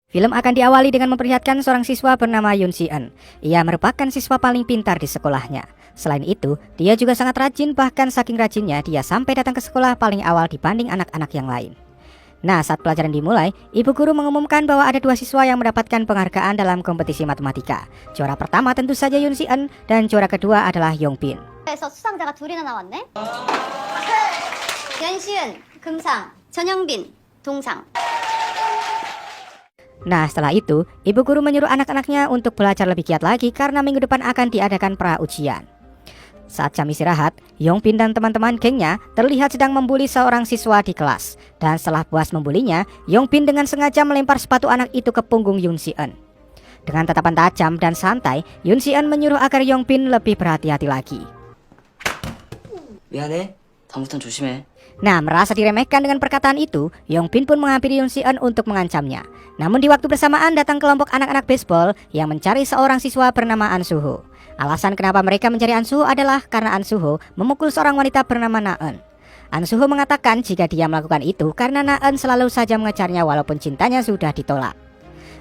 Film akan diawali dengan memperlihatkan seorang siswa bernama Yoon Si-eun. Ia merupakan siswa paling pintar di sekolahnya. Selain itu, dia juga sangat rajin, bahkan saking rajinnya dia sampai datang ke sekolah paling awal dibanding anak-anak yang lain. Nah, saat pelajaran dimulai, ibu guru mengumumkan bahwa ada dua siswa yang mendapatkan penghargaan dalam kompetisi matematika. Juara pertama tentu saja Yoon Si-eun dan juara kedua adalah Yong-bin. 에서 수상자가 둘이나 나왔네. 연시은 금상, 전영빈 동상. Nah, setelah itu, ibu guru menyuruh anak-anaknya untuk belajar lebih giat lagi karena minggu depan akan diadakan pra-ujian. Saat jam istirahat, Yong-bin dan teman-teman gengnya terlihat sedang membuli seorang siswa di kelas. Dan setelah puas membulinya, Yong-bin dengan sengaja melempar sepatu anak itu ke punggung Yoon Si-eun. Dengan tatapan tajam dan santai, Yoon Si-eun menyuruh agar Yong-bin lebih berhati-hati lagi. 미안해. 다음부턴 조심해. Nah, merasa diremehkan dengan perkataan itu, Yong-bin pun menghampiri Yoon Si-eun untuk mengancamnya. Namun di waktu bersamaan datang kelompok anak-anak baseball yang mencari seorang siswa bernama An Soo-ho. Alasan kenapa mereka mencari An Soo-ho adalah karena An Soo-ho memukul seorang wanita bernama Na-eun. An Soo-ho mengatakan jika dia melakukan itu karena Na-eun selalu saja mengejarnya walaupun cintanya sudah ditolak.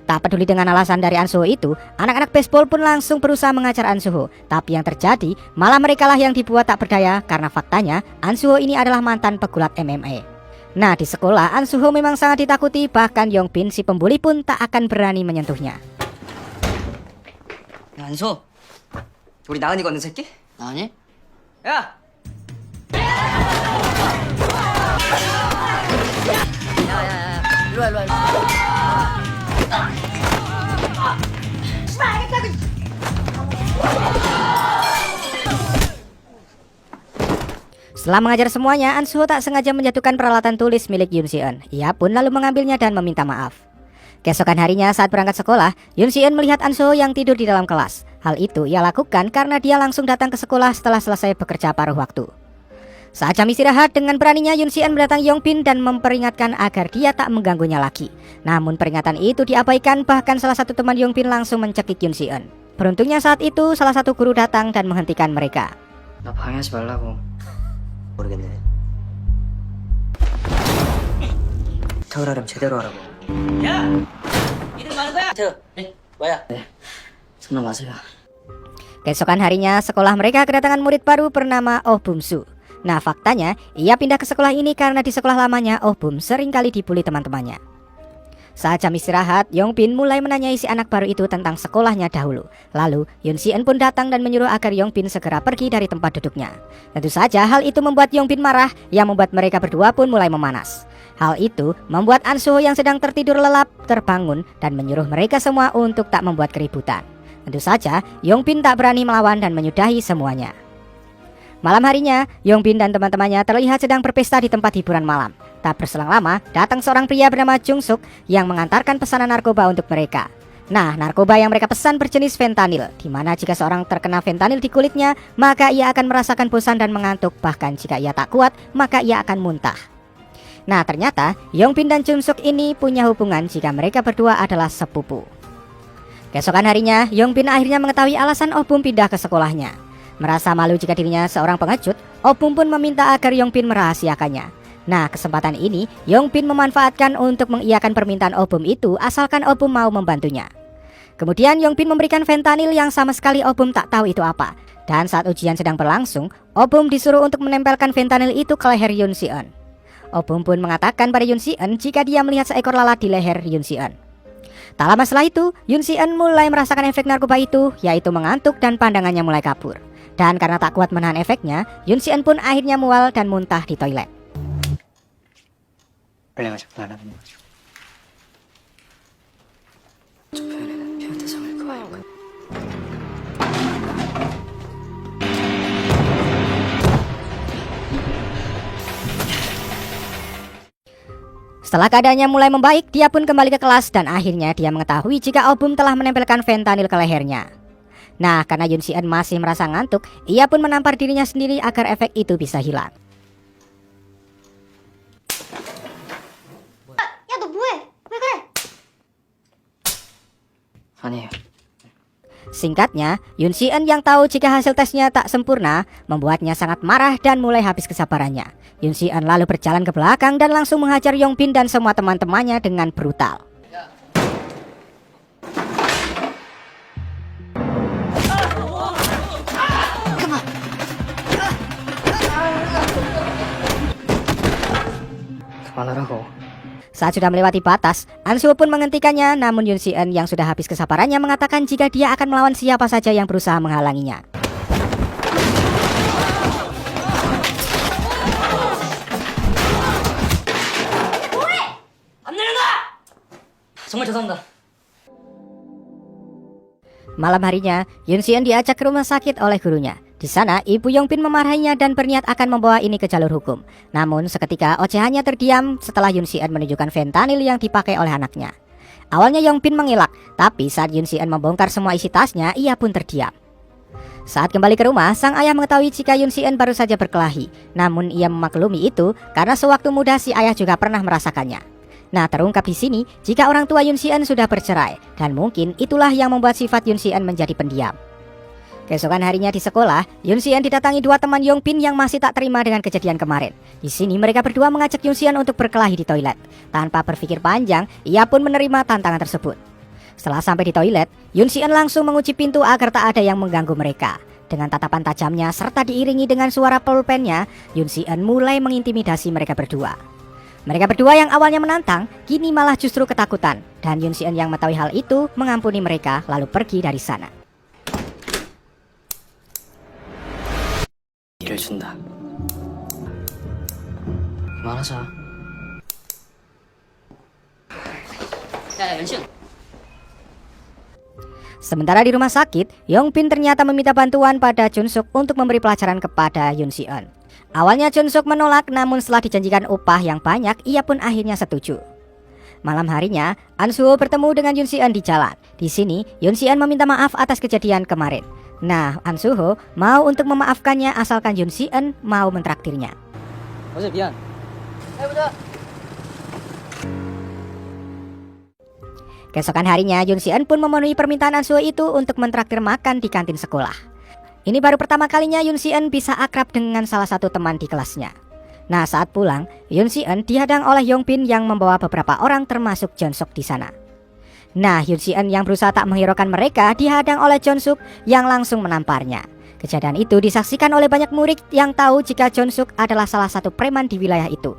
Tak peduli dengan alasan dari An Soo-ho itu, anak-anak baseball pun langsung berusaha mengajar An Soo-ho. Tapi yang terjadi, malah merekalah yang dibuat tak berdaya karena faktanya An Soo-ho ini adalah mantan pegulat MMA. Nah, di sekolah An Soo-ho memang sangat ditakuti, bahkan Yong-bin si pembuli pun tak akan berani menyentuhnya. 야, 안소. 우리 나은이 걷는 새끼? 나은이? 야! 야야야, 일로와 일로와 일로와. Setelah mengajar semuanya, An Soo-ho tak sengaja menjatuhkan peralatan tulis milik Yoon Si-eun. Ia pun lalu mengambilnya dan meminta maaf. Keesokan harinya saat berangkat sekolah, Yoon Si-eun melihat An Soo-ho yang tidur di dalam kelas. Hal itu ia lakukan karena dia langsung datang ke sekolah setelah selesai bekerja paruh waktu. Saat jam istirahat, dengan beraninya Yoon Si-eun mendatangi Yong-bin dan memperingatkan agar dia tak mengganggunya lagi. Namun peringatan itu diabaikan, bahkan salah satu teman Yong-bin langsung mencekik Yoon Si-eun. Beruntungnya saat itu salah satu guru datang dan menghentikan mereka. 나 방해하지 말라고. 모르겠네. 부탁을 하려면 제대로 하라고. 야! 이들 많은 거야? 태우, 네, 뭐야? 네, 정말 맞아요. Keesokan harinya, sekolah mereka kedatangan murid baru bernama Oh Bum-soo. Nah, faktanya, ia pindah ke sekolah ini karena di sekolah lamanya Oh Bum sering kali dibully teman-temannya. Saat jam istirahat, Yong-bin mulai menanyai si anak baru itu tentang sekolahnya dahulu. Lalu, Yoon Si-eun pun datang dan menyuruh agar Yong-bin segera pergi dari tempat duduknya. Tentu saja hal itu membuat Yong-bin marah, yang membuat mereka berdua pun mulai memanas. Hal itu membuat An Soo-ho yang sedang tertidur lelap terbangun dan menyuruh mereka semua untuk tak membuat keributan. Tentu saja, Yong-bin tak berani melawan dan menyudahi semuanya. Malam harinya, Yong-bin dan teman-temannya terlihat sedang berpesta di tempat hiburan malam. Tak berselang lama, datang seorang pria bernama Jung-suk yang mengantarkan pesanan narkoba untuk mereka. Nah, narkoba yang mereka pesan berjenis fentanil, di mana jika seorang terkena fentanil di kulitnya, maka ia akan merasakan bosan dan mengantuk. Bahkan jika ia tak kuat, maka ia akan muntah. Nah, ternyata Yong-bin dan Jung-suk ini punya hubungan jika mereka berdua adalah sepupu. Keesokan harinya, Yong-bin akhirnya mengetahui alasan Oh Bum pindah ke sekolahnya. Merasa malu jika dirinya seorang pengecut, Oh Bum pun meminta agar Yong-bin merahasiakannya. Nah, kesempatan ini Yong-bin memanfaatkan untuk mengiyakan permintaan Oh Bum itu asalkan Oh Bum mau membantunya. Kemudian Yong-bin memberikan fentanil yang sama sekali Oh Bum tak tahu itu apa. Dan saat ujian sedang berlangsung, Oh Bum disuruh untuk menempelkan fentanil itu ke leher Yoon Si-eun. Oh Bum pun mengatakan pada Yoon Si-eun jika dia melihat seekor lalat di leher Yoon Si-eun. Tak lama setelah itu, Yoon Si-eun mulai merasakan efek narkoba itu, yaitu mengantuk dan pandangannya mulai kabur. Dan karena tak kuat menahan efeknya, Yoon Si-eun pun akhirnya mual dan muntah di toilet. 빨리 마셔. 나는 마셔. 저 표현에는 표현 대상을 그만하고. Setelah keadaannya mulai membaik, dia pun kembali ke kelas dan akhirnya dia mengetahui jika Oh Bum telah menempelkan fentanil ke lehernya. Nah, karena Yoon Si-eun masih merasa ngantuk, ia pun menampar dirinya sendiri agar efek itu bisa hilang. 야, 너 뭐해? 왜 그래? 아니에요. Singkatnya, Yoon Si-eun yang tahu jika hasil tesnya tak sempurna membuatnya sangat marah dan mulai habis kesabarannya. Yoon Si-eun lalu berjalan ke belakang dan langsung menghajar Yong-bin dan semua teman-temannya dengan brutal. 그만하라고. Saat sudah melewati batas, Ansuho pun menghentikannya, namun Yoon Si-eun yang sudah habis kesabarannya mengatakan jika dia akan melawan siapa saja yang berusaha menghalanginya. 안 내려놔! 정말 죄송합니다. Malam harinya, Yoon Si-eun diajak ke rumah sakit oleh gurunya. Di sana, Ibu Yongbin memarahinya dan berniat akan membawa ini ke jalur hukum. Namun, seketika ocehannya terdiam setelah Yoon Si-eun menunjukkan fentanyl yang dipakai oleh anaknya. Awalnya Yongbin mengelak, tapi saat Yoon Si-eun membongkar semua isi tasnya, ia pun terdiam. Saat kembali ke rumah, sang ayah mengetahui jika Yoon Si-eun baru saja berkelahi. Namun, ia memaklumi itu karena sewaktu muda si ayah juga pernah merasakannya. Nah, terungkap di sini jika orang tua Yoon Si-eun sudah bercerai, dan mungkin itulah yang membuat sifat Yoon Si-eun menjadi pendiam. Keesokan harinya di sekolah, Yoon Si-eun didatangi dua teman Yongbin yang masih tak terima dengan kejadian kemarin. Di sini mereka berdua mengajak Yoon Si-eun untuk berkelahi di toilet. Tanpa berpikir panjang, ia pun menerima tantangan tersebut. Setelah sampai di toilet, Yoon Si-eun langsung mengunci pintu agar tak ada yang mengganggu mereka. Dengan tatapan tajamnya serta diiringi dengan suara pulpennya, Yoon Si-eun mulai mengintimidasi mereka berdua. Mereka berdua yang awalnya menantang, kini malah justru ketakutan. Dan Yoon Si-eun yang mengetahui hal itu mengampuni mereka lalu pergi dari sana. 일을 준다. 그만하자. 야, 연시은. Sementara di rumah sakit, Yongbin ternyata meminta bantuan pada Junsuk untuk memberi pelajaran kepada Yoon Si-eun. Awalnya Junsuk menolak, namun setelah dijanjikan upah yang banyak, ia pun akhirnya setuju. Malam harinya, Ansuho bertemu dengan Yoon Si-eun di jalan. Di sini, Yoon Si-eun meminta maaf atas kejadian kemarin. Nah, Ansuho mau untuk memaafkannya asalkan Yoon Si-eun mau mentraktirnya. 어제 미안. 해보자. Keesokan harinya, Yoon Si-eun pun memenuhi permintaan Ansuho itu untuk mentraktir makan di kantin sekolah. Ini baru pertama kalinya Yoon Si-eun bisa akrab dengan salah satu teman di kelasnya. Nah, saat pulang, Yoon Si-eun dihadang oleh Yongbin yang membawa beberapa orang termasuk Jeonsuk di sana. Nah, Yoon Si-eun yang berusaha tak menghiraukan mereka dihadang oleh Jeonsuk yang langsung menamparnya. Kejadian itu disaksikan oleh banyak murid yang tahu jika Jeonsuk adalah salah satu preman di wilayah itu.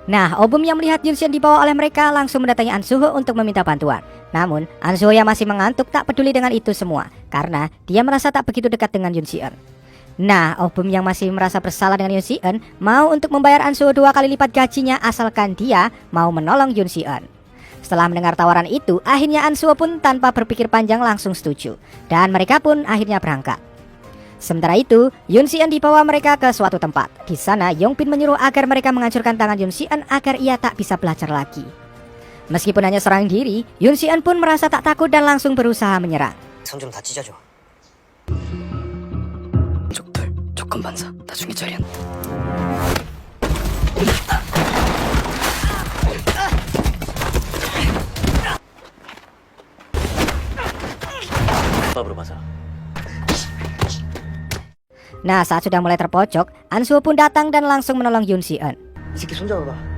Nah, Obum yang melihat Yoon Si-eun dibawa oleh mereka langsung mendatangi Ansuho untuk meminta bantuan. Namun, Ansuho yang masih mengantuk tak peduli dengan itu semua karena dia merasa tak begitu dekat dengan Yoon Si-eun. Nah, Obum yang masih merasa bersalah dengan Yoon Si-eun mau untuk membayar Ansuho 2 kali lipat gajinya asalkan dia mau menolong Yoon Si-eun. Setelah mendengar tawaran itu, akhirnya Ansuho pun tanpa berpikir panjang langsung setuju. Dan mereka pun akhirnya berangkat. Sementara itu, Yoon Si-eun dibawa mereka ke suatu tempat. Di sana, Yongbin menyuruh agar mereka menghancurkan tangan Yoon Si-eun agar ia tak bisa belajar lagi. Meskipun hanya seorang diri, Yoon Si-eun pun merasa tak takut dan langsung berusaha menyerang. 손 좀 다 찢어줘. 족들, 조건 반사. 나중에 처리한다. 밥으로 가자. Nah, saat sudah mulai terpojok, Ansuho pun datang dan langsung menolong Yoon Si-eun. 이 새끼 손 잡아봐.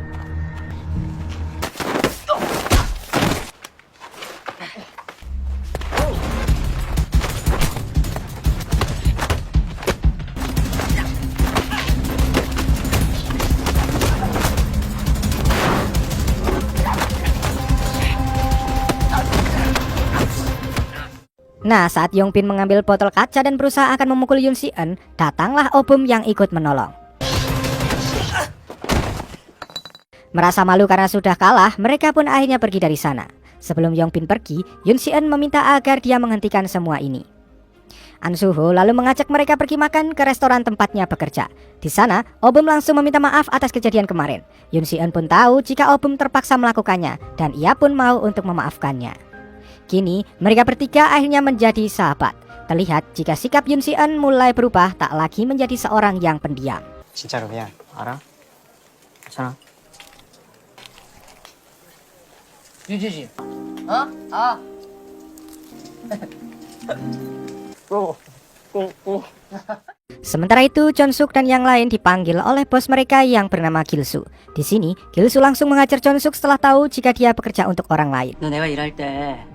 Nah, saat Yongbin mengambil botol kaca dan berusaha akan memukul Yoon Si-eun, datanglah Obum yang ikut menolong. Merasa malu karena sudah kalah, mereka pun akhirnya pergi dari sana. Sebelum Yongbin pergi, Yoon Si-eun meminta agar dia menghentikan semua ini. Ansuho lalu mengajak mereka pergi makan ke restoran tempatnya bekerja. Di sana, Obum langsung meminta maaf atas kejadian kemarin. Yoon Si-eun pun tahu jika Obum terpaksa melakukannya, dan ia pun mau untuk memaafkannya. Kini, mereka bertiga akhirnya menjadi sahabat. Terlihat jika sikap Yoon Si-eun mulai berubah tak lagi menjadi seorang yang pendiam. 진짜로 미안. 알아? 괜찮아. 유지지. 어? 아. Sementara itu, Jeonsuk dan yang lain dipanggil oleh bos mereka yang bernama Gil-soo. Di sini, Gil-soo langsung mengajar Jeonsuk setelah tahu jika dia bekerja untuk orang lain. 너 내가 일할 때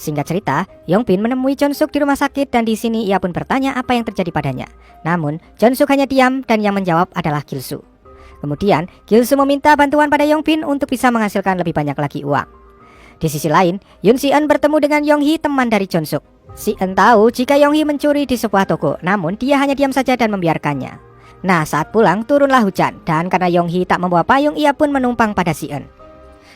Singkat cerita, Yongbin menemui Jeonsuk di rumah sakit dan di sini ia pun bertanya apa yang terjadi padanya. Namun, Jeonsuk hanya diam dan yang menjawab adalah Gilsu. Kemudian, Gilsu meminta bantuan pada Yongbin untuk bisa menghasilkan lebih banyak lagi uang. Di sisi lain, Yoon Si-eun bertemu dengan Yonghee, teman dari Jeonsuk. Si-eun tahu jika Yonghee mencuri di sebuah toko, namun dia hanya diam saja dan membiarkannya. Nah, saat pulang turunlah hujan dan karena Yonghee tak membawa payung, ia pun menumpang pada Si-eun.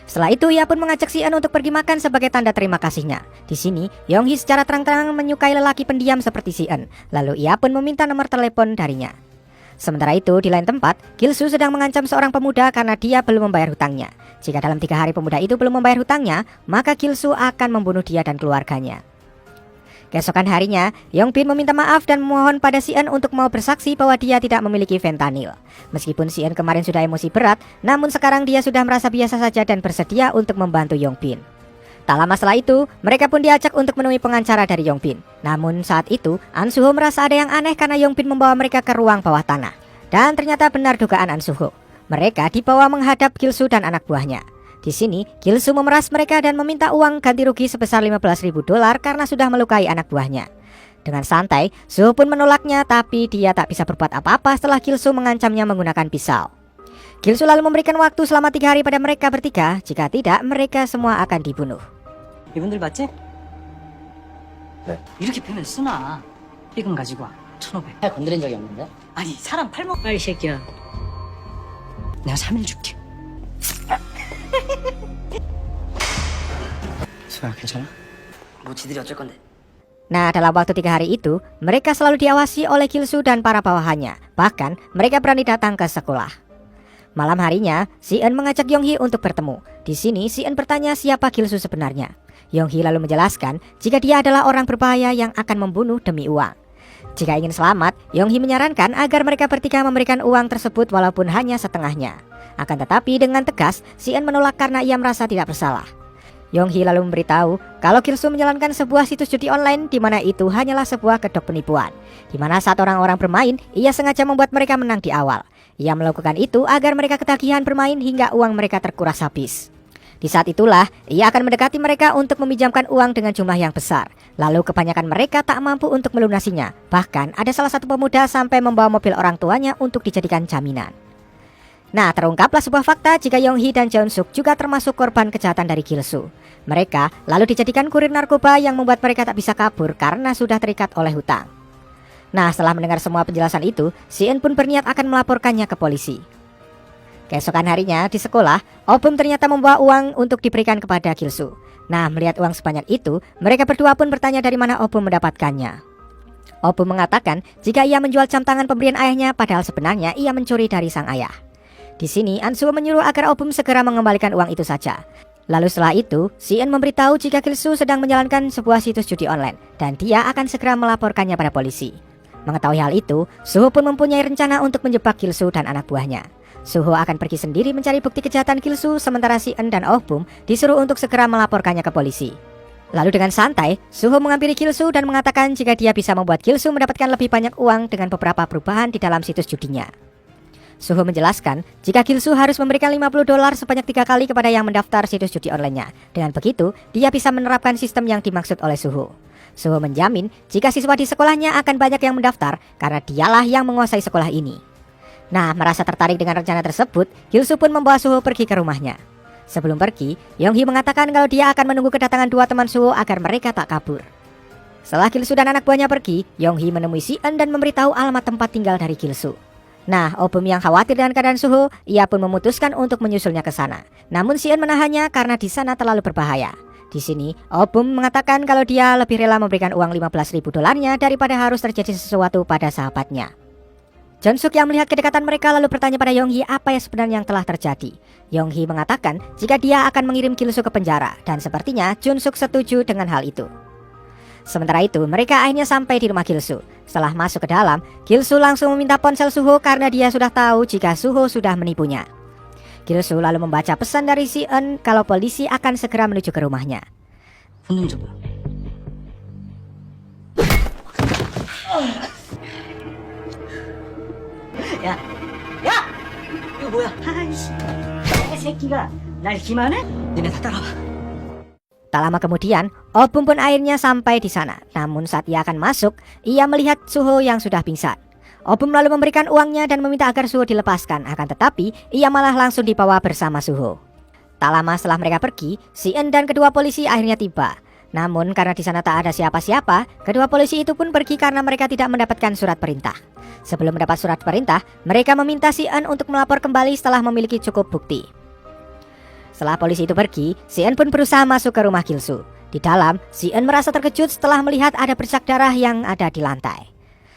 Setelah itu ia pun mengajak Si-eun untuk pergi makan sebagai tanda terima kasihnya. Di sini, Yonghee secara terang-terangan menyukai lelaki pendiam seperti Si-eun. Lalu ia pun meminta nomor telepon darinya. Sementara itu, di lain tempat, Gilsu sedang mengancam seorang pemuda karena dia belum membayar hutangnya. Jika dalam 3 hari pemuda itu belum membayar hutangnya, maka Gilsu akan membunuh dia dan keluarganya. Keesokan harinya, Yongbin meminta maaf dan memohon pada Si-eun untuk mau bersaksi bahwa dia tidak memiliki fentanyl. Meskipun Si-eun kemarin sudah emosi berat, namun sekarang dia sudah merasa biasa saja dan bersedia untuk membantu Yongbin. Tak lama setelah itu, mereka pun diajak untuk menemui pengacara dari Yongbin. Namun saat itu, An Suho merasa ada yang aneh karena Yongbin membawa mereka ke ruang bawah tanah. Dan ternyata benar dugaan An Suho. Mereka dibawa menghadap Gilsu dan anak buahnya. Di sini, Gilsu memeras mereka dan meminta uang ganti rugi sebesar $15.000 karena sudah melukai anak buahnya. Dengan santai, Suho pun menolaknya, tapi dia tak bisa berbuat apa-apa setelah Gilsu mengancamnya menggunakan pisau. Gilsu lalu memberikan waktu selama 3 hari pada mereka bertiga, jika tidak mereka semua akan dibunuh. 이분들 맞지? 네. 이렇게 빼면 쓰나? 이금 가지고 와. 1,500. 살 건드린 적이 없는데? 아니 사람 팔목 빨리 새끼야. 내가 3일 줄게. 소야 괜찮아? 뭐 지들이 어쩔 건데? Nah, dalam waktu 3 hari itu, mereka selalu diawasi oleh Gilsu dan para bawahannya. Bahkan, mereka berani datang ke sekolah. Malam harinya, Si-eun mengajak Yonghee untuk bertemu. Di sini, Si-eun bertanya siapa Gilsu sebenarnya. Yonghee lalu menjelaskan jika dia adalah orang berbahaya yang akan membunuh demi uang. Jika ingin selamat, Yonghee menyarankan agar mereka bertiga memberikan uang tersebut walaupun hanya setengahnya. Akan tetapi dengan tegas, Si-eun menolak karena ia merasa tidak bersalah. Yonghee lalu memberitahu kalau Gilsu menjalankan sebuah situs judi online di mana itu hanyalah sebuah kedok penipuan. Di mana saat orang-orang bermain, ia sengaja membuat mereka menang di awal. Ia melakukan itu agar mereka ketagihan bermain hingga uang mereka terkuras habis. Di saat itulah, ia akan mendekati mereka untuk meminjamkan uang dengan jumlah yang besar. Lalu kebanyakan mereka tak mampu untuk melunasinya. Bahkan ada salah satu pemuda sampai membawa mobil orang tuanya untuk dijadikan jaminan. Nah, terungkaplah sebuah fakta jika Yonghee dan Jeonsuk juga termasuk korban kejahatan dari Gilsu. Mereka lalu dijadikan kurir narkoba yang membuat mereka tak bisa kabur karena sudah terikat oleh hutang. Nah, setelah mendengar semua penjelasan itu, Si-eun pun berniat akan melaporkannya ke polisi. Keesokan harinya di sekolah, Oh-bum ternyata membawa uang untuk diberikan kepada Gilsu. Nah, melihat uang sebanyak itu, mereka berdua pun bertanya dari mana Oh-bum mendapatkannya. Oh-bum mengatakan jika ia menjual jam tangan pemberian ayahnya, padahal sebenarnya ia mencuri dari sang ayah. Di sini, An Suho menyuruh agar Oh-bum segera mengembalikan uang itu saja. Lalu setelah itu, Si-eun memberitahu jika Gilsu sedang menjalankan sebuah situs judi online dan dia akan segera melaporkannya pada polisi. Mengetahui hal itu, Suho pun mempunyai rencana untuk menjebak Gilsu dan anak buahnya. Suho akan pergi sendiri mencari bukti kejahatan Gilsu, sementara Si-eun dan Oh-bum disuruh untuk segera melaporkannya ke polisi. Lalu dengan santai, Suho menghampiri Gilsu dan mengatakan jika dia bisa membuat Gilsu mendapatkan lebih banyak uang dengan beberapa perubahan di dalam situs judinya. Suho menjelaskan jika Gilsu harus memberikan $50 sebanyak 3 kali kepada yang mendaftar situs judi online-nya. Dengan begitu, dia bisa menerapkan sistem yang dimaksud oleh Suho. Suho menjamin jika siswa di sekolahnya akan banyak yang mendaftar karena dialah yang menguasai sekolah ini. Nah, merasa tertarik dengan rencana tersebut, Gilsu pun membawa Suho pergi ke rumahnya. Sebelum pergi, Yonghee mengatakan kalau dia akan menunggu kedatangan 2 teman Suho agar mereka tak kabur. Setelah Gilsu dan anak buahnya pergi, Yonghee menemui Si-eun dan memberitahu alamat tempat tinggal dari Gilsu. Nah, Oh-bum yang khawatir dengan keadaan Suho, ia pun memutuskan untuk menyusulnya ke sana. Namun Si-eun menahannya karena di sana terlalu berbahaya. Di sini, Oh-bum mengatakan kalau dia lebih rela memberikan uang $15.000 daripada harus terjadi sesuatu pada sahabatnya. Jeonsuk yang melihat kedekatan mereka lalu bertanya pada Yonghee apa yang sebenarnya yang telah terjadi. Yonghee mengatakan jika dia akan mengirim Gilsu ke penjara dan sepertinya Jeonsuk setuju dengan hal itu. Sementara itu, mereka akhirnya sampai di rumah Gilsu. Setelah masuk ke dalam, Gilsu langsung meminta ponsel Suho karena dia sudah tahu jika Suho sudah menipunya. Gilsu lalu membaca pesan dari Si-eun kalau polisi akan segera menuju ke rumahnya. 손 좀 줘봐. 야, 야! 이거 뭐야? 아이씨, 이 새끼가 날 기만해? 니네 다 따라와. Tak lama kemudian, Oh-bum pun akhirnya sampai di sana. Namun saat ia akan masuk, ia melihat Suho yang sudah pingsan. Oh-bum lalu memberikan uangnya dan meminta agar Suho dilepaskan. Akan tetapi, ia malah langsung dibawa bersama Suho. Tak lama setelah mereka pergi, Si-eun dan kedua polisi akhirnya tiba. Namun karena di sana tak ada siapa-siapa, kedua polisi itu pun pergi karena mereka tidak mendapatkan surat perintah. Sebelum mendapat surat perintah, mereka meminta Si-eun untuk melapor kembali setelah memiliki cukup bukti. Setelah polisi itu pergi, Si-eun pun berusaha masuk ke rumah Gil-soo. Di dalam, Si-eun merasa terkejut setelah melihat ada bercak darah yang ada di lantai.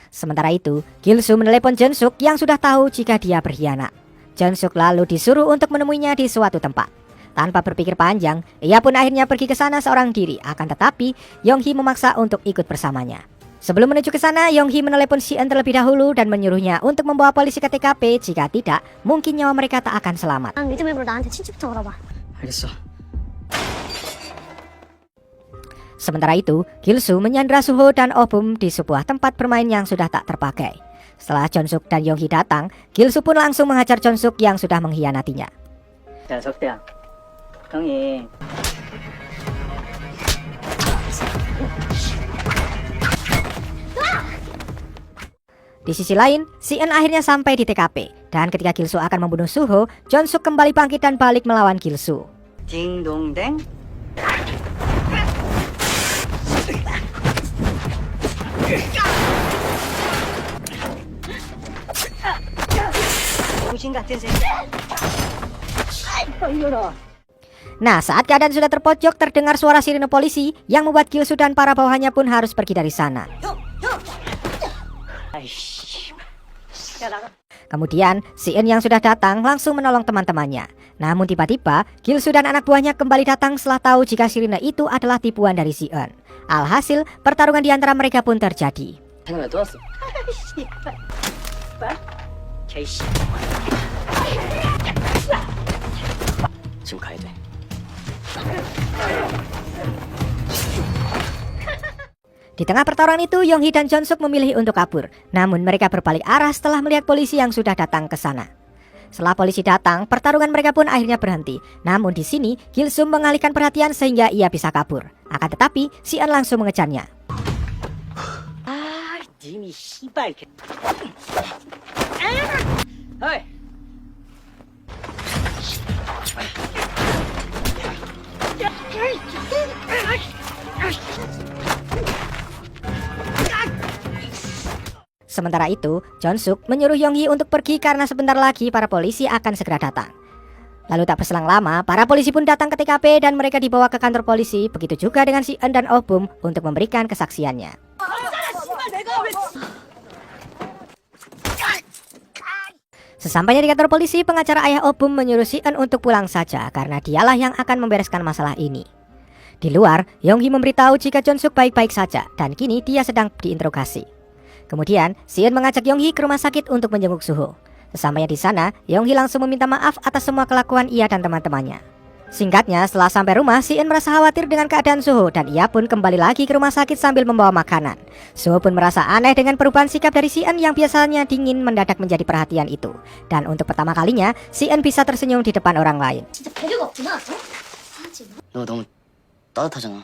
Sementara itu, Gil-soo menelepon Jeon-suk yang sudah tahu jika dia berkhianat. Jeon-suk lalu disuruh untuk menemuinya di suatu tempat. Tanpa berpikir panjang, ia pun akhirnya pergi ke sana seorang diri. Akan tetapi, Yong-hee memaksa untuk ikut bersamanya. Sebelum menuju ke sana, Yong-hee menelepon Si-eun terlebih dahulu dan menyuruhnya untuk membawa polisi ke TKP. Jika tidak, mungkin nyawa mereka tak akan selamat. 믿음 일부러 나한테 친추부터 걸어봐. 알겠어. Sementara itu, Gil-soo menyandra Suho dan Oh-bum di sebuah tempat bermain yang sudah tak terpakai. Setelah Jeon-suk dan Yong-hee datang, Gil-soo pun langsung menghajar Jeon-suk yang sudah mengkhianatinya. 야, 석대야. 형이 Di sisi lain, Si-eun akhirnya sampai di TKP. Dan ketika Gil-soo akan membunuh Suho, Jeon-suk kembali bangkit dan balik melawan Gil-soo. 딩동댕. 무신 같은 새끼. Nah, saat keadaan sudah terpojok, terdengar suara sirine polisi yang membuat Gil-soo dan para bawahannya pun harus pergi dari sana. 아이씨. 야, 나가. Kemudian, Si-eun yang sudah datang langsung menolong teman-temannya. Namun tiba-tiba, Gil-soo dan anak buahnya kembali datang setelah tahu jika sirine itu adalah tipuan dari Si-eun. Alhasil, pertarungan di antara mereka pun terjadi. 생각나 또 왔어. 아이씨. 봐. 개이씨. 지금 가야 돼. Di tengah pertarungan itu, Yong-hee dan Jeon-suk memilih untuk kabur. Namun mereka berbalik arah setelah melihat polisi yang sudah datang ke sana. Setelah polisi datang, pertarungan mereka pun akhirnya berhenti. Namun di sini, Gil-soo mengalihkan perhatian sehingga ia bisa kabur. Akan tetapi, Si-eun langsung mengejarnya. 아, 님이 씨발. 어이. Sementara itu, Jeon-suk menyuruh Yong-hee untuk pergi karena sebentar lagi para polisi akan segera datang. Lalu tak berselang lama, para polisi pun datang ke TKP dan mereka dibawa ke kantor polisi. Begitu juga dengan Si-eun dan Oh-bum untuk memberikan kesaksiannya. Sesampainya di kantor polisi, pengacara ayah Oh-bum menyuruh Si-eun untuk pulang saja karena dialah yang akan membereskan masalah ini. Di luar, Yong-hee memberitahu jika Jeon-suk baik-baik saja dan kini dia sedang diinterogasi. Kemudian, Si-eun mengajak Yong-hee ke rumah sakit untuk menjenguk Suho. Sesampainya di sana, Yong-hee langsung meminta maaf atas semua kelakuan ia dan teman-temannya. Singkatnya, setelah sampai rumah, Si-eun merasa khawatir dengan keadaan Suho dan ia pun kembali lagi ke rumah sakit sambil membawa makanan. Suho pun merasa aneh dengan perubahan sikap dari Si-eun yang biasanya dingin mendadak menjadi perhatian itu. Dan untuk pertama kalinya, Si-eun bisa tersenyum di depan orang lain. 진짜 배려가 없구나. 어? 하지 마. 너 너무 따뜻하잖아.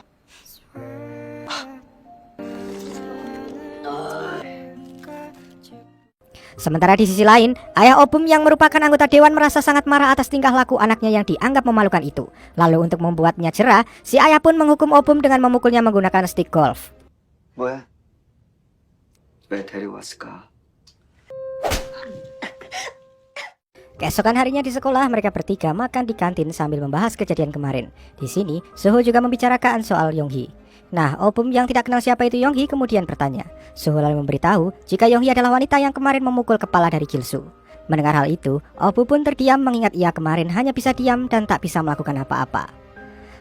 Sementara di sisi lain, ayah Oh-bum yang merupakan anggota dewan merasa sangat marah atas tingkah laku anaknya yang dianggap memalukan itu. Lalu untuk membuatnya jerah, si ayah pun menghukum Oh-bum dengan memukulnya menggunakan stick golf. 뭐야? 왜 데리고왔을까? Keesokan harinya di sekolah, mereka bertiga makan di kantin sambil membahas kejadian kemarin. Di sini, Suho juga membicarakan soal Yong-hee. Nah, Oh-bum yang tidak kenal siapa itu Yong-hee kemudian bertanya. Suho lalu memberitahu jika Yong-hee adalah wanita yang kemarin memukul kepala dari Gil-soo. Mendengar hal itu, Oh-bum pun terdiam mengingat ia kemarin hanya bisa diam dan tak bisa melakukan apa-apa.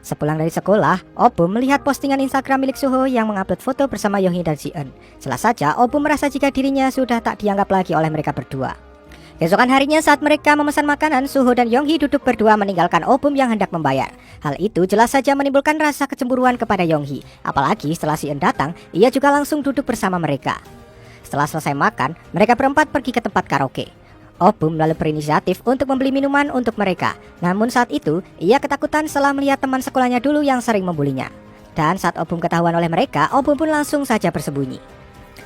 Sepulang dari sekolah, Oh-bum melihat postingan Instagram milik Suho yang mengupload foto bersama Yong-hee dan Si-eun. Jelas saja, Oh-bum merasa jika dirinya sudah tak dianggap lagi oleh mereka berdua. Keesokan harinya saat mereka memesan makanan, Suho dan Yong-hee duduk berdua meninggalkan Oh-bum yang hendak membayar. Hal itu jelas saja menimbulkan rasa kecemburuan kepada Yong-hee. Apalagi setelah Si-eun datang, ia juga langsung duduk bersama mereka. Setelah selesai makan, mereka berempat pergi ke tempat karaoke. Obum lalu berinisiatif untuk membeli minuman untuk mereka. Namun saat itu, ia ketakutan setelah melihat teman sekolahnya dulu yang sering membulinya. Dan saat Obum ketahuan oleh mereka, Obum pun langsung saja bersembunyi.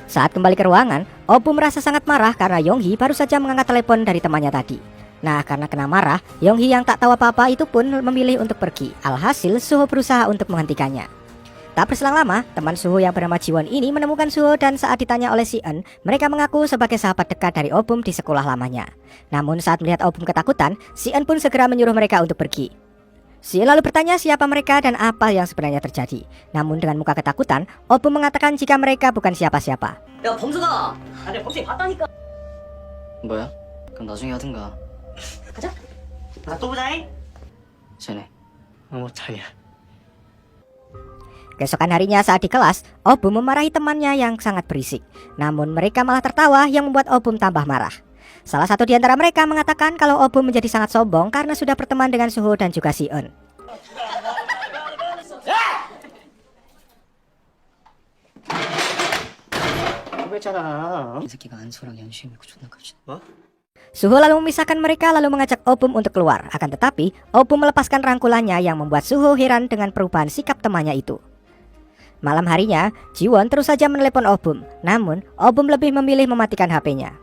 Saat kembali ke ruangan, Obum merasa sangat marah karena Yonghee baru saja mengangkat telepon dari temannya tadi. Nah, karena kena marah, Yonghee yang tak tahu apa-apa itu pun memilih untuk pergi. Alhasil, Suho berusaha untuk menghentikannya. Tak berselang lama, teman Suho yang bernama Jiwon ini menemukan Suho dan saat ditanya oleh si En, mereka mengaku sebagai sahabat dekat dari Obum di sekolah lamanya. Namun saat melihat Obum ketakutan, si En pun segera menyuruh mereka untuk pergi. Si En lalu bertanya siapa mereka dan apa yang sebenarnya terjadi. Namun dengan muka ketakutan, Obum mengatakan jika mereka bukan siapa-siapa. 야 범수가 내가 범수이 봤다니까. 뭐야? 그럼 나중에 하든가. 가자. 나 또 보자잉. 쟤네. 뭐 자기야. Keesokan harinya saat di kelas, Obum memarahi temannya yang sangat berisik. Namun mereka malah tertawa yang membuat Obum tambah marah. Salah satu di antara mereka mengatakan kalau Obum menjadi sangat sombong karena sudah berteman dengan Suho dan juga si En. 이 새끼가 안소랑 연수이 믿고 존나 깝치네. 뭐? Suho lalu memisahkan mereka lalu mengajak Obum untuk keluar. Akan tetapi, Obum melepaskan rangkulannya yang membuat Suho heran dengan perubahan sikap temannya itu. Malam harinya, Jiwon terus saja menelepon Obum. Namun, Obum lebih memilih mematikan HP-nya.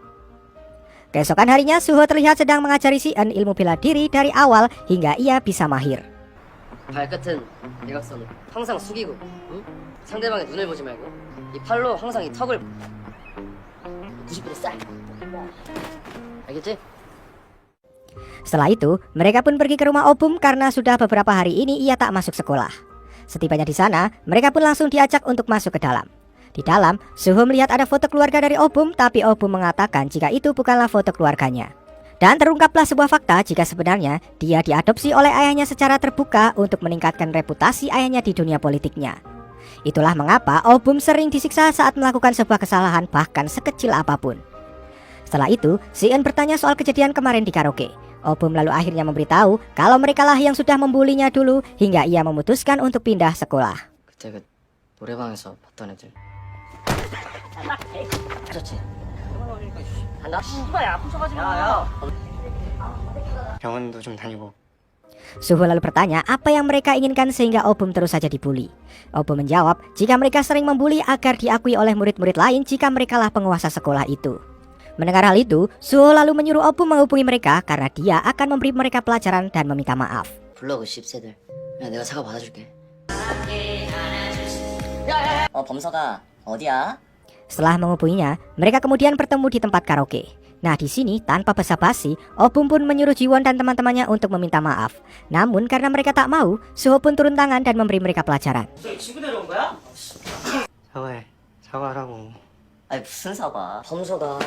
Keesokan harinya, Suho terlihat sedang mengajari si En ilmu bela diri dari awal hingga ia bisa mahir. 발끝은 대각선으로 항상 숙이고, 응? 상대방의 눈을 보지 말고 이 팔로 항상 이 턱을 90도 쌀. 알겠지? Setelah itu, mereka pun pergi ke rumah Obum karena sudah beberapa hari ini ia tak masuk sekolah. Setibanya di sana, mereka pun langsung diajak untuk masuk ke dalam. Di dalam, Suho melihat ada foto keluarga dari Obum, tapi Obum mengatakan jika itu bukanlah foto keluarganya. Dan terungkaplah sebuah fakta jika sebenarnya dia diadopsi oleh ayahnya secara terbuka untuk meningkatkan reputasi ayahnya di dunia politiknya. Itulah mengapa Obum sering disiksa saat melakukan sebuah kesalahan bahkan sekecil apapun. Setelah itu, si En bertanya soal kejadian kemarin di karaoke. Obum lalu akhirnya memberitahu kalau merekalah yang sudah membulinya dulu hingga ia memutuskan untuk pindah sekolah. 그때 그 노래방에서 봤던 애들. 그렇지. 간다. 씨발야 아픈 척하지 마. 병원도 좀 다니고. Suho lalu bertanya apa yang mereka inginkan sehingga Obum terus saja dibully. Obum menjawab jika mereka sering membuli agar diakui oleh murid-murid lain jika merekalah penguasa sekolah itu. Mendengar hal itu, Suho lalu menyuruh Obum menghubungi mereka karena dia akan memberi mereka pelajaran dan meminta maaf. 불러 그 씹새들. 야 내가 차가 받아줄게. 범서가 어디야? Setelah menghubunginya, mereka kemudian bertemu di tempat karaoke. Nah di sini tanpa basa-basi, Obum pun menyuruh Jiwon dan teman-temannya untuk meminta maaf. Namun karena mereka tak mau, Suho pun turun tangan dan memberi mereka pelajaran. 친구 데려온 거야? 사과해. 사과하라고. 아니 무슨 사과? 범서가.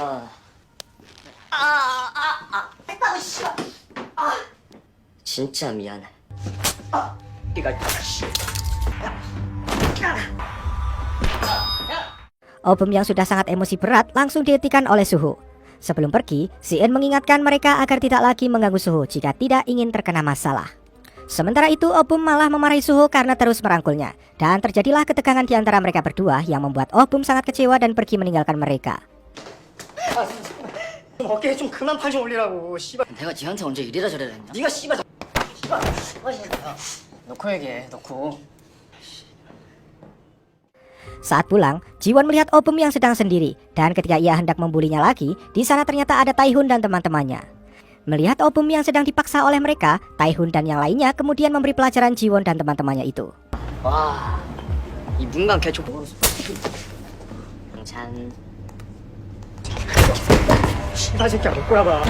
진짜 미안해. Obum yang sudah sangat emosi berat langsung dihentikan oleh Suho. Sebelum pergi, si En mengingatkan mereka agar tidak lagi mengganggu Suho jika tidak ingin terkena masalah. Sementara itu, Obum malah memarahi Suho karena terus merangkulnya. Dan terjadilah ketegangan di antara mereka berdua yang membuat Obum sangat kecewa dan pergi meninggalkan mereka. 어깨에 좀 그만 팔 좀 올리라고. 씨발. 내가 지한테 언제 이래라 저래라 했냐? 네가 씨발. 씨발. 놓고 얘기해. 놓고. Saat pulang, Jiwon melihat Obum yang sedang sendiri. Dan ketika ia hendak membulinya lagi, di sana ternyata ada Taihun dan teman-temannya. Melihat Obum yang sedang dipaksa oleh mereka, Taihun dan yang lainnya kemudian memberi pelajaran Jiwon dan teman-temannya itu. 와. 이 문간 개초 보고. 영찬. 씨발 새끼야 못 꼬라봐.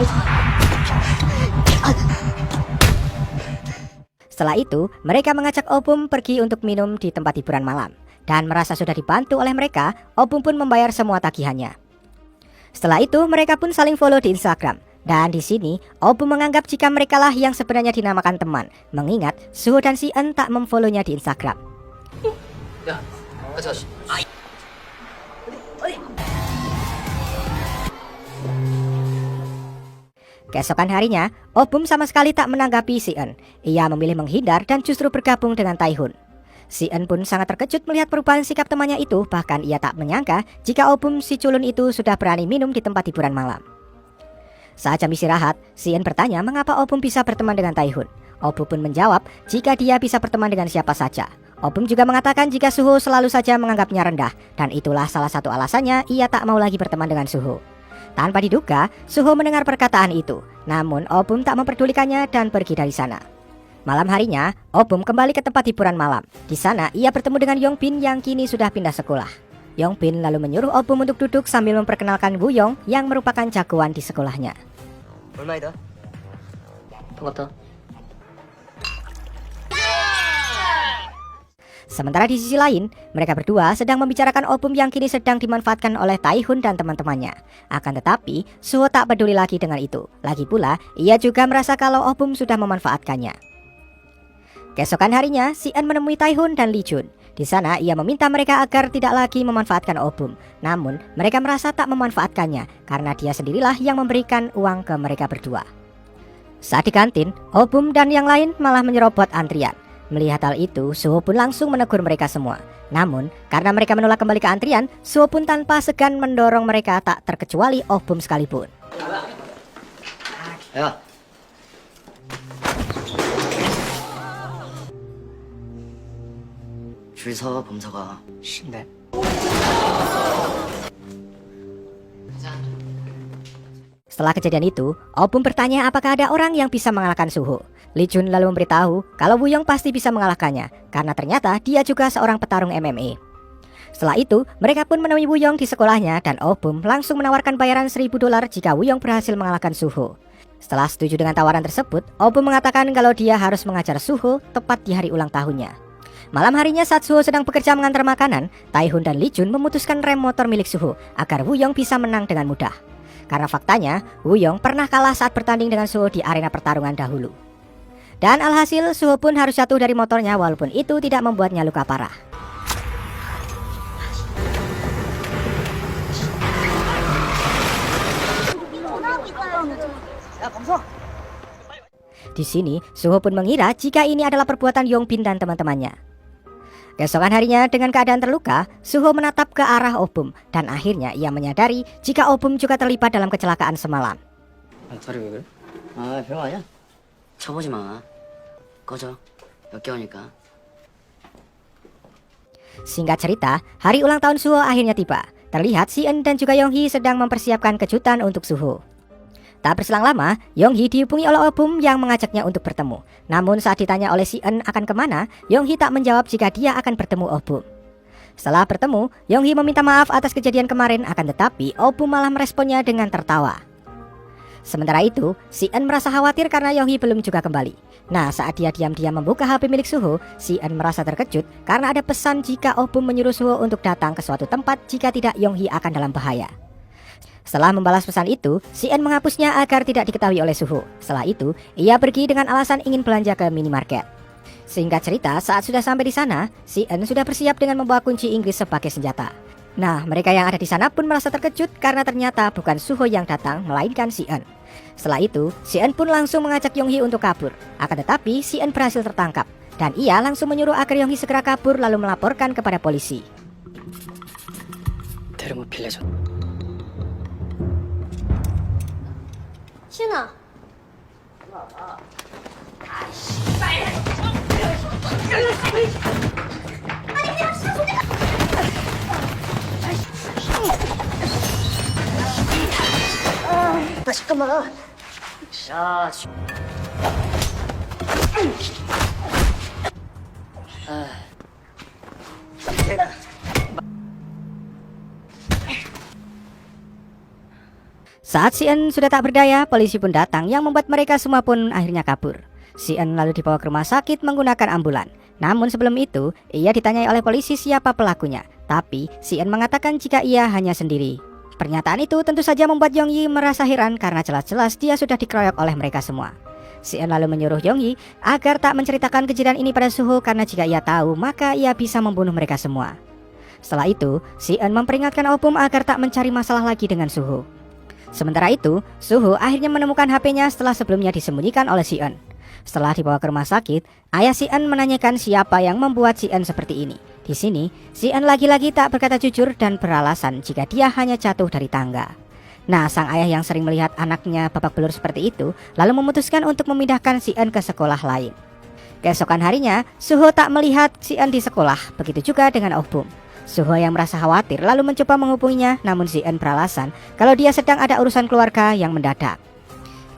Setelah itu, mereka mengajak Obum pergi untuk minum di tempat hiburan malam. Dan merasa sudah dibantu oleh mereka, Obum pun membayar semua tagihannya. Setelah itu, mereka pun saling follow di Instagram. Dan di sini, Obum menganggap jika merekalah yang sebenarnya dinamakan teman, mengingat Suho dan si En tak memfollownya di Instagram. 야, 가자. Keesokan harinya, Obum sama sekali tak menanggapi si En. Ia memilih menghindar dan justru bergabung dengan Taihun. Si En pun sangat terkejut melihat perubahan sikap temannya itu, bahkan ia tak menyangka jika Obum si culun itu sudah berani minum di tempat hiburan malam. Saat jam istirahat, Si En bertanya mengapa Obum bisa berteman dengan Taihun. Obum pun menjawab jika dia bisa berteman dengan siapa saja. Obum juga mengatakan jika Suho selalu saja menganggapnya rendah, dan itulah salah satu alasannya ia tak mau lagi berteman dengan Suho. Tanpa diduga, Suho mendengar perkataan itu, namun Obum tak memperdulikannya dan pergi dari sana. Malam harinya, Obum kembali ke tempat hiburan malam. Di sana ia bertemu dengan Yongbin yang kini sudah pindah sekolah. Yongbin lalu menyuruh Obum untuk duduk sambil memperkenalkan Wuyong yang merupakan jagoan di sekolahnya. 얼마이다? 반갑다. Sementara di sisi lain, mereka berdua sedang membicarakan Obum yang kini sedang dimanfaatkan oleh Taihun dan teman-temannya. Akan tetapi, Suho tak peduli lagi dengan itu. Lagi pula, ia juga merasa kalau Obum sudah memanfaatkannya. Keesokan harinya, Si En menemui Taihun dan Li Jun. Di sana, ia meminta mereka agar tidak lagi memanfaatkan Obum. Namun, mereka merasa tak memanfaatkannya karena dia sendirilah yang memberikan uang ke mereka berdua. Saat di kantin, Obum dan yang lain malah menyerobot antrian. Melihat hal itu, Suho pun langsung menegur mereka semua. Namun, karena mereka menolak kembali ke antrian, Suho pun tanpa segan mendorong mereka tak terkecuali Obum sekalipun. 야. 줄 서, 범서가. 네. Setelah kejadian itu, Obum bertanya apakah ada orang yang bisa mengalahkan Suho. Li Jun lalu memberitahu kalau Wuyong pasti bisa mengalahkannya karena ternyata dia juga seorang petarung MMA. Setelah itu, mereka pun menemui Wuyong di sekolahnya dan Obum langsung menawarkan bayaran $1.000 jika Wuyong berhasil mengalahkan Suho. Setelah setuju dengan tawaran tersebut, Obum mengatakan kalau dia harus mengajar Suho tepat di hari ulang tahunnya. Malam harinya saat Suho sedang bekerja mengantar makanan, Taihun dan Li Jun memutuskan rem motor milik Suho agar Wuyong bisa menang dengan mudah. Karena faktanya, Wuyong pernah kalah saat bertanding dengan Suho di arena pertarungan dahulu. Dan alhasil Suho pun harus jatuh dari motornya walaupun itu tidak membuatnya luka parah. Di sini, Suho pun mengira jika ini adalah perbuatan Yongbin dan teman-temannya. Keesokan harinya dengan keadaan terluka, Suho menatap ke arah Obum dan akhirnya ia menyadari jika Obum juga terlibat dalam kecelakaan semalam. 다리 왜 그래? 아, 별거 아니야. 쳐보지 마. 꺼져. 역겨우니까. Singkat cerita, hari ulang tahun Suho akhirnya tiba. Terlihat Si En dan juga Yonghee sedang mempersiapkan kejutan untuk Suho. Tak berselang lama, Yonghee dihubungi oleh Obum yang mengajaknya untuk bertemu. Namun saat ditanya oleh Si En akan kemana, Yonghee tak menjawab jika dia akan bertemu Obum. Setelah bertemu, Yonghee meminta maaf atas kejadian kemarin, akan tetapi Obum malah meresponnya dengan tertawa. Sementara itu, Si En merasa khawatir karena Yonghee belum juga kembali. Nah, saat dia diam-diam membuka HP milik Suho, Si En merasa terkejut karena ada pesan jika Obum menyuruh Suho untuk datang ke suatu tempat jika tidak Yonghee akan dalam bahaya. Setelah membalas pesan itu, Si En menghapusnya agar tidak diketahui oleh Suho. Setelah itu, ia pergi dengan alasan ingin belanja ke minimarket. Singkat cerita, saat sudah sampai di sana, Si En sudah bersiap dengan membawa kunci Inggris sebagai senjata. Nah, mereka yang ada di sana pun merasa terkejut karena ternyata bukan Suho yang datang, melainkan Si En. Setelah itu, Si En pun langsung mengajak Yonghee untuk kabur. Akan tetapi, Si En berhasil tertangkap. Dan ia langsung menyuruh agar Yonghee segera kabur lalu melaporkan kepada polisi. 데리고 빌려줘. 시은아. 아, 잠깐만. 야, Saat Si En sudah tak berdaya, polisi pun datang yang membuat mereka semua pun akhirnya kabur. Si En lalu dibawa ke rumah sakit menggunakan ambulan. Namun sebelum itu, ia ditanyai oleh polisi siapa pelakunya. Tapi Si En mengatakan jika ia hanya sendiri. Pernyataan itu tentu saja membuat Yonghee merasa heran karena jelas-jelas dia sudah dikeroyok oleh mereka semua. Si En lalu menyuruh Yonghee agar tak menceritakan kejadian ini pada Suho karena jika ia tahu maka ia bisa membunuh mereka semua. Setelah itu, Si En memperingatkan Obum agar tak mencari masalah lagi dengan Suho. Sementara itu, Suho akhirnya menemukan HP-nya setelah sebelumnya disembunyikan oleh Si En. Setelah dibawa ke rumah sakit, ayah Si En menanyakan siapa yang membuat Si En seperti ini. Di sini, Si En lagi-lagi tak berkata jujur dan beralasan jika dia hanya jatuh dari tangga. Nah, sang ayah yang sering melihat anaknya babak belur seperti itu lalu memutuskan untuk memindahkan si En ke sekolah lain. Keesokan harinya, Suho tak melihat si En di sekolah, begitu juga dengan Oh Bum. Suho yang merasa khawatir lalu mencoba menghubunginya, namun si En beralasan kalau dia sedang ada urusan keluarga yang mendadak.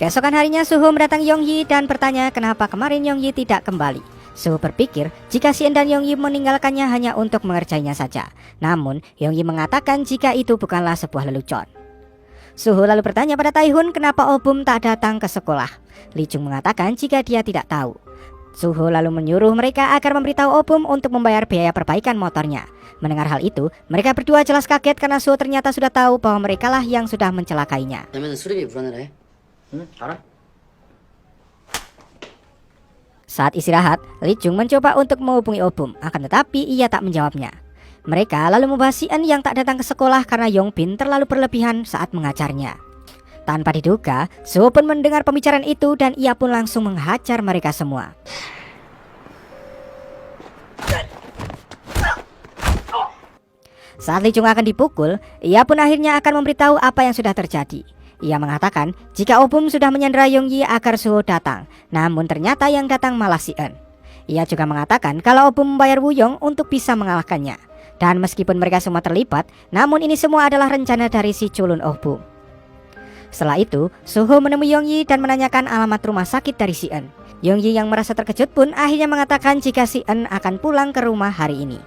Keesokan harinya, Suho mendatangi Yongyi dan bertanya kenapa kemarin Yongyi tidak kembali. Suho berpikir jika si En dan Yongyi meninggalkannya hanya untuk mengerjainya saja. Namun, Yongyi mengatakan jika itu bukanlah sebuah lelucon. Suho lalu bertanya pada Taihun kenapa Oh Bum tak datang ke sekolah. Lee Chung mengatakan jika dia tidak tahu. Suho lalu menyuruh mereka agar memberitahu Oh Bum untuk membayar biaya perbaikan motornya. Mendengar hal itu, mereka berdua jelas kaget karena Suho ternyata sudah tahu bahwa merekalah yang sudah mencelakainya. 되면 수리비 불어내라 해. 응, 알아? Saat istirahat, Lee Chung mencoba untuk menghubungi Oh Bum, akan tetapi ia tak menjawabnya. Mereka lalu membahas si En yang tak datang ke sekolah karena Yongbin terlalu berlebihan saat mengajarnya. Tanpa diduga, Suho pun mendengar pembicaraan itu dan ia pun langsung menghajar mereka semua. Saat Lee Chung akan dipukul, ia pun akhirnya akan memberitahu apa yang sudah terjadi. Ia mengatakan jika Oh Bum sudah menyandera Yongyi agar Suho datang, namun ternyata yang datang malah si En. Ia juga mengatakan kalau Oh Bum membayar Wuyong untuk bisa mengalahkannya. Dan meskipun mereka semua terlibat, namun ini semua adalah rencana dari si culun Oh Bum. Setelah itu, Suho menemui Yongyi dan menanyakan alamat rumah sakit dari si En. Yongyi yang merasa terkejut pun akhirnya mengatakan jika si En akan pulang ke rumah hari ini.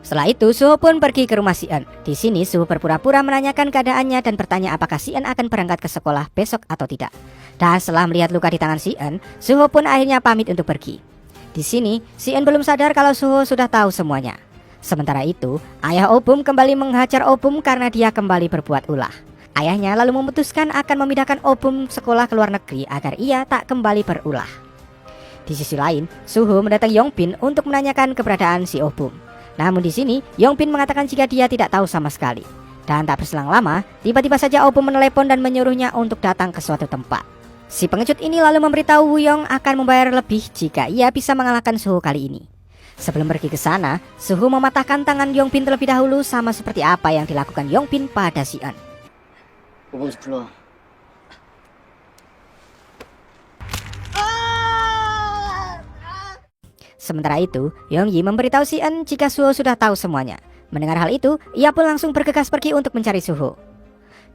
Setelah itu, Suho pun pergi ke rumah si En. Di sini, Suho berpura-pura menanyakan keadaannya dan bertanya apakah si En akan berangkat ke sekolah besok atau tidak. Dan setelah melihat luka di tangan si En, Suho pun akhirnya pamit untuk pergi. Di sini, si En belum sadar kalau Suho sudah tahu semuanya. Sementara itu, ayah Oh Bum kembali menghajar Oh Bum karena dia kembali berbuat ulah. Ayahnya lalu memutuskan akan memindahkan Oh Bum sekolah ke luar negeri agar ia tak kembali berulah. Di sisi lain, Suho mendatangi Yongbin untuk menanyakan keberadaan si Oh Bum. Namun di sini, Yongbin mengatakan jika dia tidak tahu sama sekali. Dan tak berselang lama, tiba-tiba saja Oh Bum menelepon dan menyuruhnya untuk datang ke suatu tempat. Si pengecut ini lalu memberitahu Wuyong akan membayar lebih jika ia bisa mengalahkan Suho kali ini. Sebelum pergi ke sana, Suho mematahkan tangan Yongbin terlebih dahulu sama seperti apa yang dilakukan Yongbin pada si En. 오범수 불러. Sementara itu, Yongyi memberitahu si En jika Suho sudah tahu semuanya. Mendengar hal itu, ia pun langsung bergegas pergi untuk mencari Suho.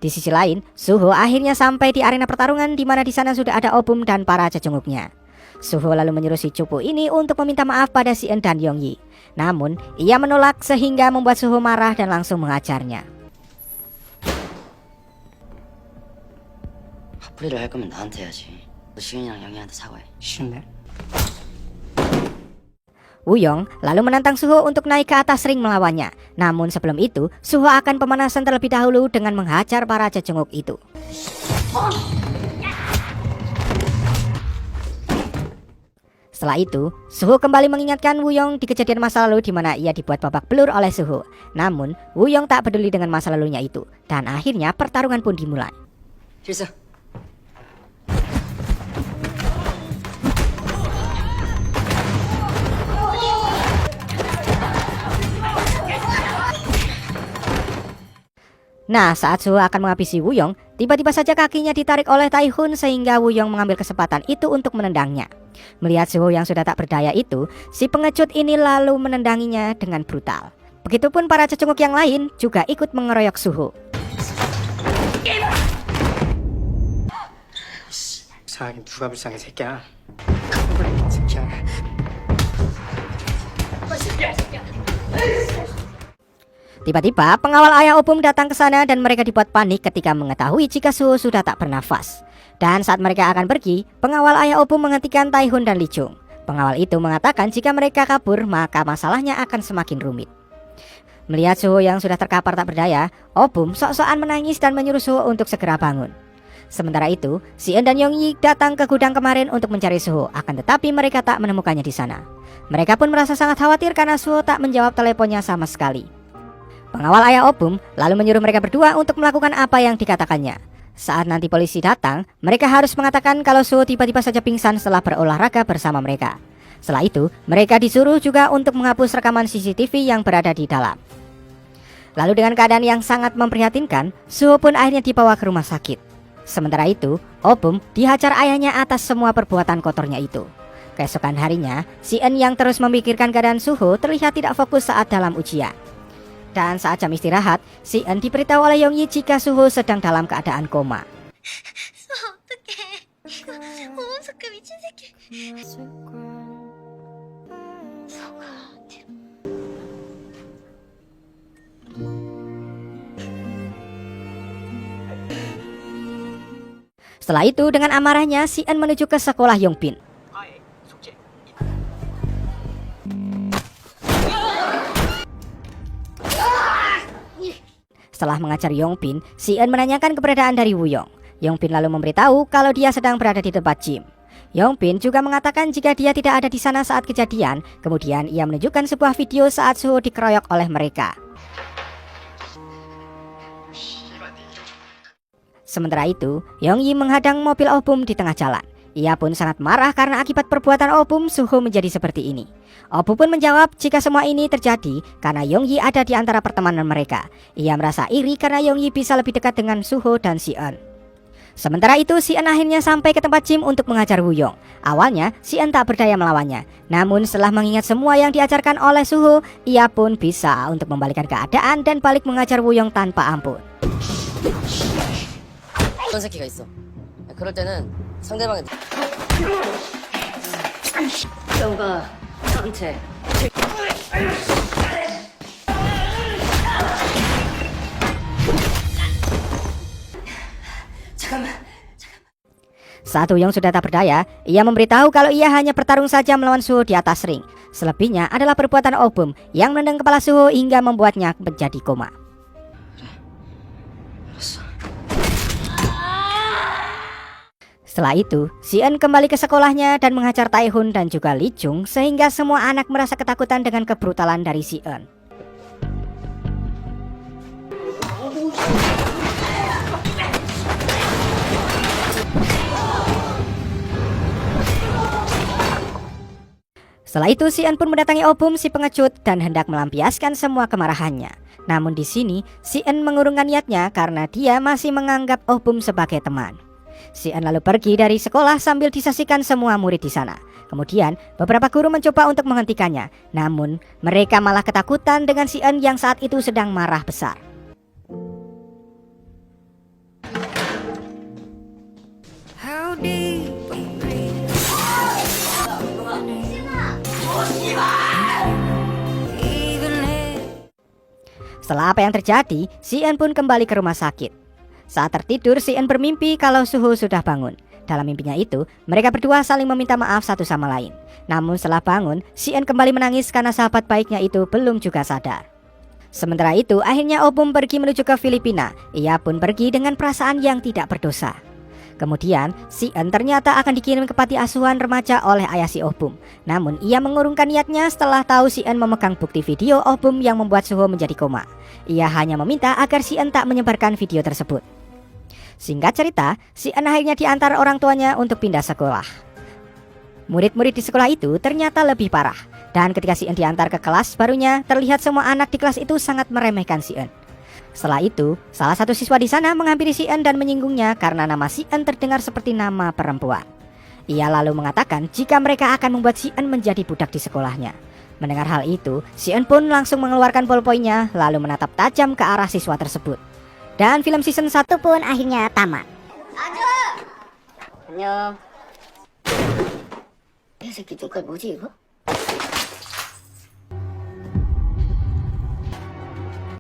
Di sisi lain, Suho akhirnya sampai di arena pertarungan di mana di sana sudah ada Oh Bum dan para cecunguknya. Suho lalu menyuruh si cupu ini untuk meminta maaf pada si En dan Yongyi. Namun, ia menolak sehingga membuat Suho marah dan langsung mengajarnya. 화풀이를 할 거면 나한테 해야지. 너 시은이랑 영희한테 사과해. 싫은데? Wuyong lalu menantang Suho untuk naik ke atas ring melawannya. Namun sebelum itu, Suho akan pemanasan terlebih dahulu dengan menghajar para cecunguk itu. Setelah itu, Suho kembali mengingatkan Wuyong di kejadian masa lalu di mana ia dibuat babak belur oleh Suho. Namun, Wuyong tak peduli dengan masa lalunya itu. Dan akhirnya pertarungan pun dimulai. 필수. Nah, saat Suho akan menghabisi Wuyong, tiba-tiba saja kakinya ditarik oleh Taihun sehingga Wuyong mengambil kesempatan itu untuk menendangnya. Melihat Suho yang sudah tak berdaya itu, si pengecut ini lalu menendanginya dengan brutal. Begitupun para cecunguk yang lain juga ikut mengeroyok Suho. 불쌍하게 누가 불쌍해 새끼야. 새끼야. Tiba-tiba pengawal ayah Oh Bum datang ke sana dan mereka dibuat panik ketika mengetahui jika Suho sudah tak bernafas. Dan saat mereka akan pergi, pengawal ayah Oh Bum menghentikan Taihun dan Lee Chung. Pengawal itu mengatakan jika mereka kabur maka masalahnya akan semakin rumit. Melihat Suho yang sudah terkapar tak berdaya, Oh Bum sok-sokan menangis dan menyuruh Suho untuk segera bangun. Sementara itu, si En dan Yongyi datang ke gudang kemarin untuk mencari Suho, akan tetapi mereka tak menemukannya di sana. Mereka pun merasa sangat khawatir karena Suho tak menjawab teleponnya sama sekali. Pengawal ayah Oh Bum lalu menyuruh mereka berdua untuk melakukan apa yang dikatakannya. Saat nanti polisi datang, mereka harus mengatakan kalau Suho tiba-tiba saja pingsan setelah berolahraga bersama mereka. Setelah itu, mereka disuruh juga untuk menghapus rekaman CCTV yang berada di dalam. Lalu dengan keadaan yang sangat memprihatinkan, Suho pun akhirnya dibawa ke rumah sakit. Sementara itu, Oh-bum dihajar ayahnya atas semua perbuatan kotornya itu. Keesokan harinya, si En yang terus memikirkan keadaan Suho terlihat tidak fokus saat dalam ujian. Dan saat jam istirahat, si En diberitahu oleh Yongyi jika Suho sedang dalam keadaan koma. 어떡해. 이거 오음스크 미친 새끼. Setelah itu, dengan amarahnya, si En menuju ke sekolah Yongbin. Setelah mengajar Yongbin, si En menanyakan keberadaan dari Woo-young. Yongbin lalu memberitahu kalau dia sedang berada di tempat gym. Yongbin juga mengatakan jika dia tidak ada di sana saat kejadian. Kemudian ia menunjukkan sebuah video saat Suho dikeroyok oleh mereka. Sementara itu, Yongyi menghadang mobil Oh-bum di tengah jalan. Ia pun sangat marah karena akibat perbuatan Oh-bum, Suho menjadi seperti ini. Oh-bum pun menjawab jika semua ini terjadi karena Yongyi ada di antara pertemanan mereka. Ia merasa iri karena Yongyi bisa lebih dekat dengan Suho dan si En. Sementara itu, si En akhirnya sampai ke tempat gym untuk mengajar Woo-young. Awalnya, si En tak berdaya melawannya. Namun setelah mengingat semua yang diajarkan oleh Suho, ia pun bisa untuk membalikan keadaan dan balik mengajar Woo-young tanpa ampun. 어떤 새끼가 있어. 그럴 때는 상대방의 너가 나한테 잠깐만. Saat Woo-young sudah tak berdaya, ia memberitahu kalau ia hanya bertarung saja melawan Suho di atas ring. Selebihnya adalah perbuatan Oh-bum yang menendang kepala Suho hingga membuatnya menjadi koma. Setelah itu, si En kembali ke sekolahnya dan menghajar Tae-hun dan juga Lee Jung sehingga semua anak merasa ketakutan dengan kebrutalan dari si En. Setelah itu, si En pun mendatangi Oh-bum si pengecut dan hendak melampiaskan semua kemarahannya. Namun di sini, si En mengurungkan niatnya karena dia masih menganggap Oh-bum sebagai teman. Si En lalu pergi dari sekolah sambil disaksikan semua murid di sana. Kemudian, beberapa guru mencoba untuk menghentikannya. Namun, mereka malah ketakutan dengan si En yang saat itu sedang marah besar. Setelah apa yang terjadi, si En pun kembali ke rumah sakit. Saat tertidur, si En bermimpi kalau Suho sudah bangun. Dalam mimpinya itu, mereka berdua saling meminta maaf satu sama lain. Namun setelah bangun, si En kembali menangis karena sahabat baiknya itu belum juga sadar. Sementara itu, akhirnya Oh-bum pergi menuju ke Filipina. Ia pun pergi dengan perasaan yang tidak berdosa. Kemudian, si En ternyata akan dikirim ke panti asuhan remaja oleh ayah si Oh-bum. Namun, ia mengurungkan niatnya setelah tahu si En memegang bukti video Oh-bum yang membuat Suho menjadi koma. Ia hanya meminta agar si En tak menyebarkan video tersebut. Singkat cerita, si En akhirnya diantar orang tuanya untuk pindah sekolah. Murid-murid di sekolah itu ternyata lebih parah. Dan ketika si En diantar ke kelas barunya, terlihat semua anak di kelas itu sangat meremehkan si En. Setelah itu, salah satu siswa di sana menghampiri si En dan menyinggungnya karena nama si En terdengar seperti nama perempuan. Ia lalu mengatakan jika mereka akan membuat si En menjadi budak di sekolahnya. Mendengar hal itu, si En pun langsung mengeluarkan ballpointnya lalu menatap tajam ke arah siswa tersebut. Dan film season 1 pun akhirnya tamat. 안녕. 이 새끼 눈깔 뭐지 이거?